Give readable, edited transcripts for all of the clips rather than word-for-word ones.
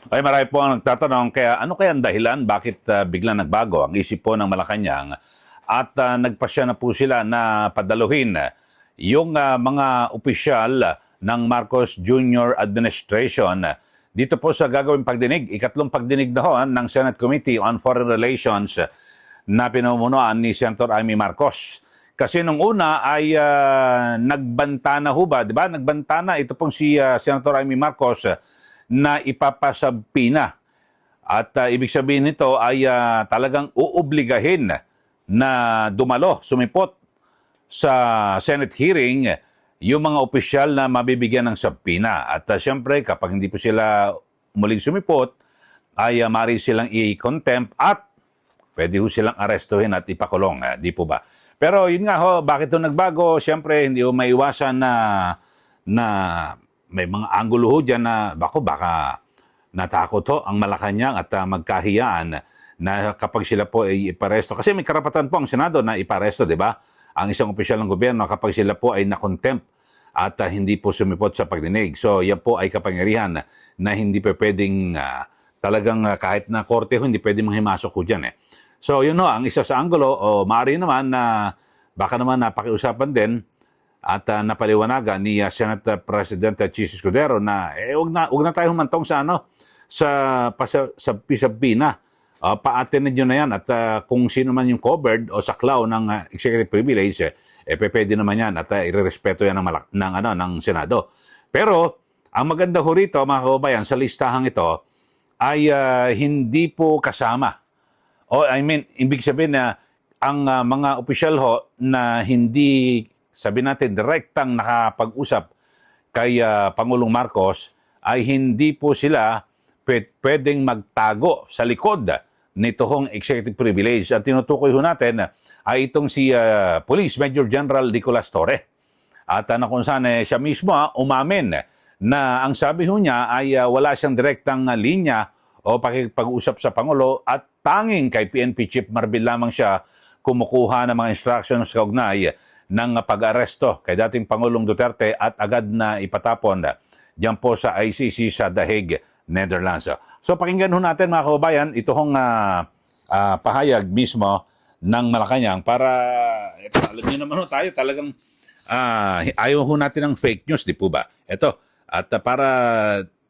Ay, marami po ang nagtatanong, kaya ano kaya ang dahilan bakit biglang nagbago ang isip po ng Malacanang at nagpasya na po sila na padaluhin yung mga opisyal ng Marcos Jr. Administration dito po sa gagawing pagdinig, ikatlong pagdinig na ho ng Senate Committee on Foreign Relations na pinamumunuan ni Senator Amy Marcos. Kasi nung una ay nagbanta na ho ba, di ba? Nagbanta na ito pong si Senator Amy Marcos na ipapasabpina. At ibig sabihin nito ay talagang uobligahin na dumalo, sumipot sa Senate hearing yung mga opisyal na mabibigyan ng sabpina. At siyempre, kapag hindi po sila muling sumipot, ay mari silang i-contempt at pwede ho silang arestuhin at ipakulong. Di po ba? Pero yun nga ho, bakit ito nagbago? Siyempre, hindi ho maiwasan na may mga anggulo ho dyan na baka natakot ho ang Malacanang at magkahiyaan na kapag sila po ay iparesto. Kasi may karapatan po ang Senado na iparesto, di ba? Ang isang opisyal ng gobyerno kapag sila po ay nakontempt at hindi po sumipot sa pagdinig. So yan po ay kapangyarihan na hindi pa pwedeng talagang kahit na korte ho, hindi pwedeng manghimasok ho dyan. So yun ho, ang isa sa anggulo, o maaari naman na baka naman napakiusapan din at napaliwanagan ni Senate President Chis Escudero na wag na tayo humantong sa sa pisabina. Paatin nyo na yan at kung sino man yung covered o saklaw ng executive privilege, pwede naman yan at irerespeto yan ng Senado. Pero ang maganda ho rito, mga kababayan, sa listahang ito ay hindi po kasama. Ibig sabihin na ang mga opisyal ho na hindi, sabi natin, direktang nakapag-usap kay Pangulong Marcos ay hindi po sila pwedeng magtago sa likod nito hong executive privilege. At tinutukoy ho natin ay itong si Police Major General Nicolas Torre. At na kung saan siya mismo umamin na ang sabi ho niya ay wala siyang direktang linya o pakipag-usap sa Pangulo at tanging kay PNP Chief Marbil lamang siya kumukuha ng mga instructions kaugnay ng pag-aresto kay dating Pangulong Duterte at agad na ipatapon diyan po sa ICC sa The Hague, Netherlands. So pakinggan ho natin mga kababayan ito hong pahayag mismo ng Malacanang para alam niyo naman ho tayo talagang ayaw ho natin ng fake news, di po ba? Ito, at para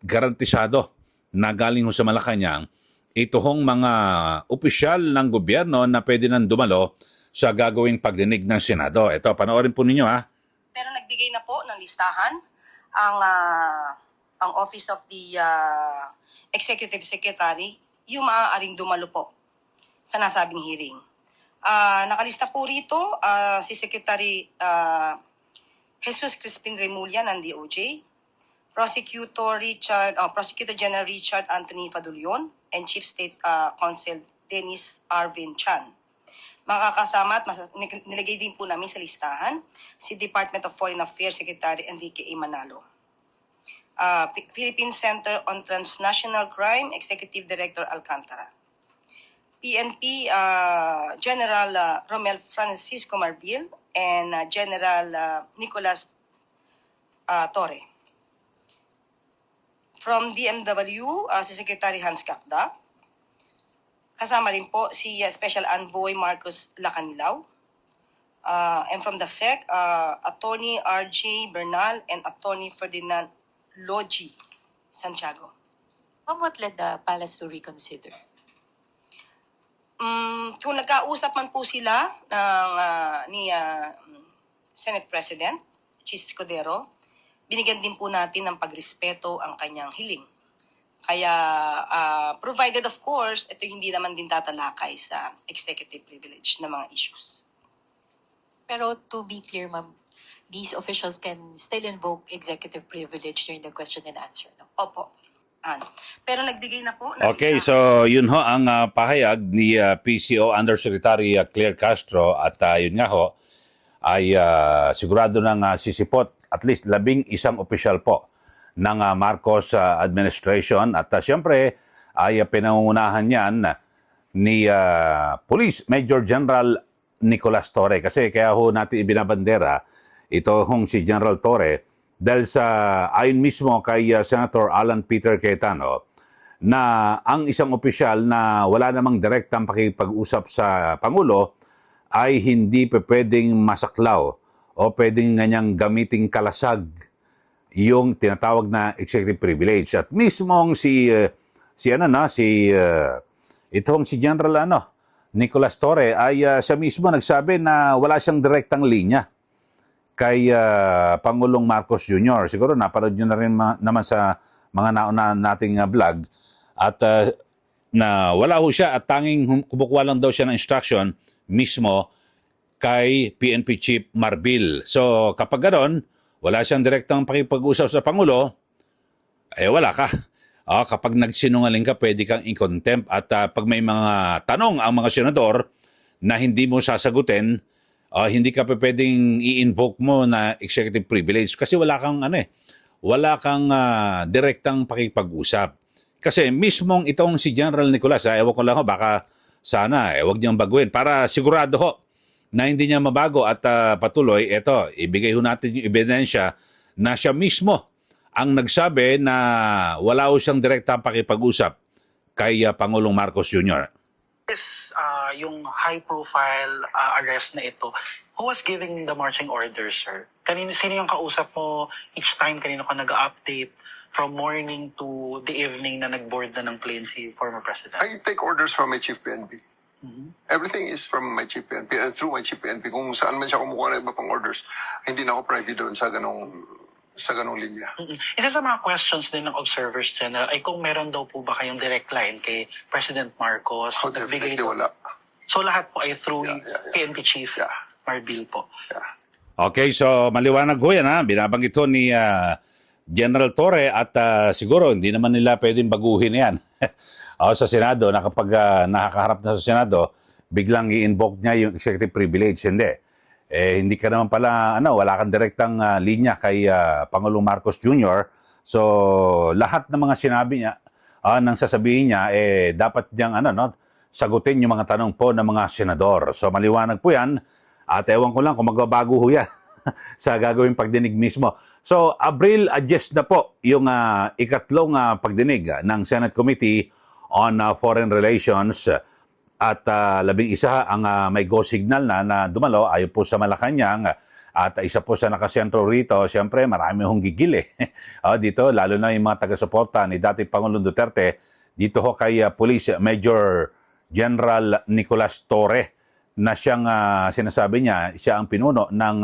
garantisado na galing ho sa Malacanang ito hong mga opisyal ng gobyerno na pwede nang dumalo sa gagawing pagdinig ng Senado. Ito, panoorin po ninyo ha. Pero nagbigay na po ng listahan ang Office of the Executive Secretary yung maaaring dumalo po sa nasabing hearing. Nakalista po rito si Secretary Jesus Crispin Remulla ng DOJ, Prosecutor General Richard Anthony Fadulion, and Chief State Counsel Dennis Arvin Chan. Makakasama at nilagay din po namin sa listahan si Department of Foreign Affairs Secretary Enrique A. Manalo. Philippine Center on Transnational Crime Executive Director Alcantara. PNP General Romel Francisco Marbil and General Nicolas Torre. From DMW, si Secretary Hans Kakda. Kasama rin po si Special Envoy Marcos Lacanilaw. And from the SEC, Attorney R.J. Bernal and Attorney Ferdinand Logi Santiago. What led the palace to reconsider? Kung nagkausap man po sila ni Senate President Chis Escudero, binigyan din po natin ng pagrespeto ang kanyang hiling. Kaya, provided of course, ito hindi naman din tatalakay sa executive privilege na mga issues. Pero to be clear, ma'am, these officials can still invoke executive privilege during the question and answer, no? Opo. Pero nagbigay na po. Okay, so yun ho ang pahayag ni PCO Undersecretary Claire Castro at yun nga ho ay sigurado nang sisipot at least 11 opisyal po ng Marcos administration at siyempre ay pinangungunahan yan ni Police Major General Nicolas Torre kasi kaya ho natin ibinabandera ito hong si General Torre dahil sa ayon mismo kay Senator Alan Peter Cayetano na ang isang opisyal na wala namang direktang pakipag-usap sa Pangulo ay hindi pwedeng masaklaw o pwedeng ganyang gamiting kalasag yung tinatawag na executive privilege. At mismong itong si General Nicolas Torre ay siya mismo nagsabi na wala siyang direktang linya kay Pangulong Marcos Jr. Siguro napanood nyo na rin naman sa mga nauna nating vlog at na wala ho siya at tanging kumukuha lang daw siya ng instruction mismo kay PNP Chief Marbil. So kapag ganoon, wala siyang direktang pakipag-usap sa Pangulo, wala ka. Kapag nagsinungaling ka, pwede kang in-contempt at pag may mga tanong ang mga senador na hindi mo sasagutin, hindi ka pwedeng i-invoke mo na executive privilege kasi wala kang direktang pakipag-usap. Kasi mismong itong si General Nicolas, ewan ko lang baka sana wag niyang baguhin para sigurado ho na hindi niya mabago at patuloy, ibigay ho natin yung ebidensya na siya mismo ang nagsabi na wala ho siyang direktang pakipag-usap kay Pangulong Marcos Jr. Yung high-profile arrest na ito, who was giving the marching orders, sir? Sino yung kausap mo each time? Kanino ka nag-update from morning to the evening na nag-board na ng plane si former president? I take orders from my chief PNP. Everything is from my chief PNP and through my chief PNP. Kung saan man siya kumukuha ng iba pang orders, hindi na ako privy doon sa ganong linya. Isa sa mga questions din ng Observers General ay kung meron daw po ba kayong direct line kay President Marcos? Oh, definitely wala. So lahat po ay through Yeah. PNP Chief Marbil po. Yeah. Okay, so maliwanag ho yan Binabanggit ho ni General Torre at siguro hindi naman nila pwedeng baguhin yan. Sa Senado, na kapag nakakaharap na sa Senado, biglang i-invoke niya yung executive privilege. Hindi ka naman pala, wala kang direktang linya kay Pangulong Marcos Jr. So, lahat ng mga sinabi niya, nang sasabihin niya, dapat niyang sagutin yung mga tanong po ng mga senador. So, maliwanag po yan. At ewan ko lang kung magbabago ho yan sa gagawing pagdinig mismo. So, Abril adjust na po yung ikatlong pagdinig ng Senate Committee on Foreign Relations at 11 ang may go signal na dumalo ayon po sa Malacanang at isa po sa nakasentro rito. Siyempre, marami hong gigil dito, lalo na yung mga taga-suporta ni dating Pangulong Duterte dito ho kay Police Major General Nicolas Torre na siyang sinasabi niya, siya ang pinuno ng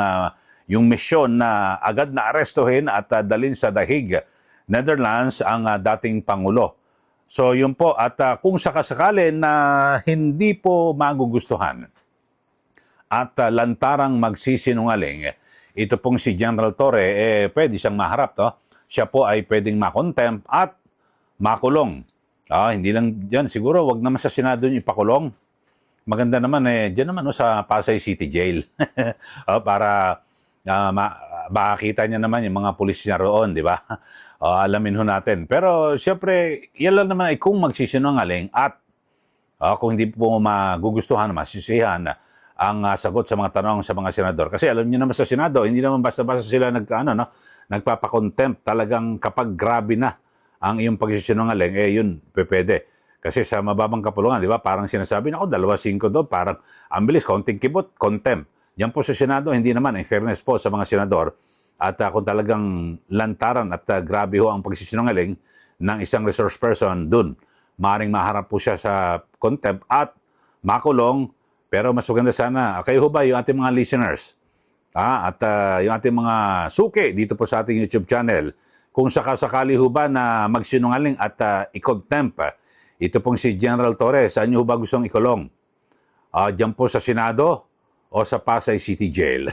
yung misyon na agad na arestuhin at dalhin sa The Hague, Netherlands ang dating Pangulo. So yun po, at kung sakasakali na hindi po magugustuhan at lantarang magsisinungaling, ito pong si General Torre, pwede siyang maharap. Siya po ay pwedeng makontempt at makulong. Hindi lang dyan, siguro wag naman sa Senado yung ipakulong. Maganda naman dyan naman sa Pasay City Jail. Para makakita niya naman yung mga pulis niya roon, di ba? Alamin ho natin. Pero siyempre, yan lang naman ay kung magsisinungaling at kung hindi po magugustuhan, masisihan ang sagot sa mga tanong sa mga senador. Kasi alam niyo naman sa Senado, hindi naman basta-basta sila nagpapakontempt. Talagang kapag grabe na ang iyong pagsisinungaling, yun, pwede. Kasi sa mababang kapulungan, di ba, parang sinasabi, 2-5 doon, parang ang bilis, konting kibot, contempt. Yan po sa Senado, hindi naman, in fairness po sa mga senador. At kung talagang lantaran at grabe ho ang pagsisinungaling ng isang resource person dun, maaaring maharap po siya sa contempt at makulong. Pero mas maganda sana, kayo ho ba yung ating mga listeners at yung ating mga suki dito po sa ating YouTube channel, kung sakasakali ho ba na magsinungaling at i-contempt, ito pong si General Torre, saan nyo ho ba gustong ikulong? Diyan po sa Senado o sa Pasay City Jail?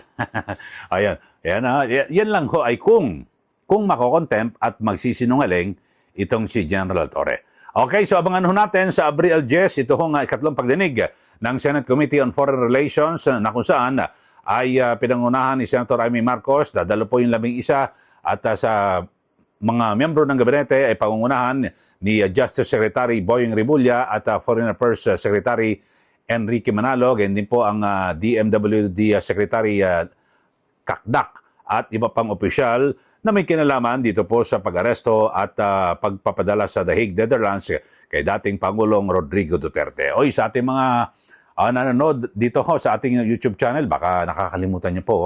Ayan. Yan lang ho ay kung makokontempt at magsisinungaling itong si General Torre. Okay, so abangan ho natin sa Abril Jess, ito hong ikatlong pagdinig ng Senate Committee on Foreign Relations na kung saan ay pinangunahan ni Senator Amy Marcos, dadalo po yung 11 at sa mga miyembro ng gabinete ay pangungunahan ni Justice Secretary Boying Rimulya at Foreign Affairs Secretary Enrique Manalo, ganyan din po ang DMWD Secretary Kakdak at iba pang opisyal na may kinalaman dito po sa pag-aresto at pagpapadala sa The Hague, Netherlands kay dating Pangulong Rodrigo Duterte. Oy, sa ating mga nanonood dito ho sa ating YouTube channel, baka nakakalimutan niyo po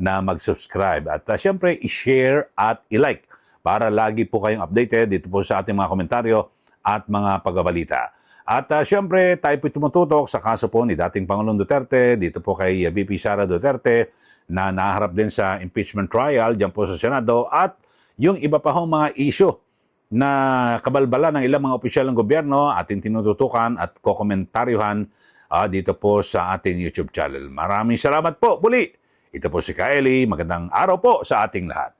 na mag-subscribe at syempre i-share at i-like para lagi po kayong updated dito po sa ating mga komentaryo at mga pagbabalita. At syempre, tayo po tumututok sa kaso po ni dating Pangulong Duterte, dito po kay VP Sara Duterte, na naharap din sa impeachment trial dyan po sa Senado, at yung iba pa hong mga issue na kabalbala ng ilang mga opisyal ng gobyerno ating tinututukan at kokomentaryuhan dito po sa ating YouTube channel. Maraming salamat po muli. Ito po si Kaeli. Magandang araw po sa ating lahat.